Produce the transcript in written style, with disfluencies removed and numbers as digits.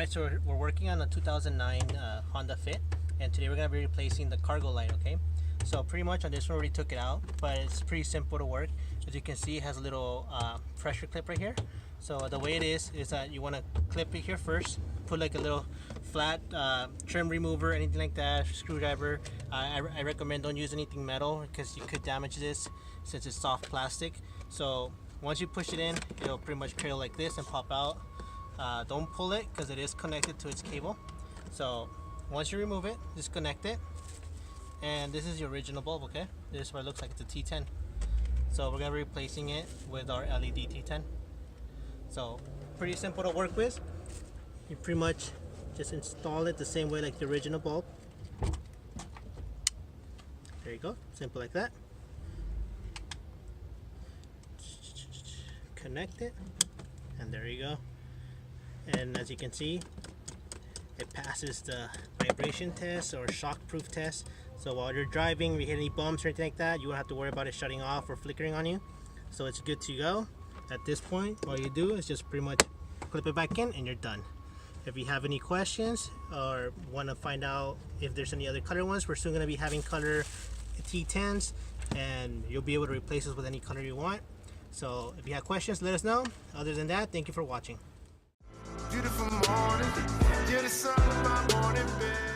Alright, so we're working on a 2009 Honda Fit, and today we're going to be replacing the cargo light, okay? So pretty much on this one we already took it out, but it's pretty simple to work. As you can see, it has a little pressure clip right here. So the way it is that you want to clip it here first, put like a little flat trim remover, anything like that, screwdriver. I recommend don't use anything metal because you could damage this since it's soft plastic. So once you push it in, it'll pretty much curl like this and pop out. Don't pull it because it is connected to its cable. So once you remove it, disconnect it, and this is the original bulb, okay? This is what it looks like. It's a T10. So we're gonna be replacing it with our LED T10. So pretty simple to work with. You pretty much just install it the same way like the original bulb. There you go, simple like that. Connect it, and there you go. And as you can see, it passes the vibration test or shock proof test. So while you're driving, if you hit any bumps or anything like that, you won't have to worry about it shutting off or flickering on you. So it's good to go. At this point, all you do is just pretty much clip it back in and you're done. If you have any questions or want to find out if there's any other color ones, we're soon going to be having color T10s, and you'll be able to replace this with any color you want. So if you have questions, let us know. Other than that, thank you for watching. Beautiful morning, you're the sun of my morning bed.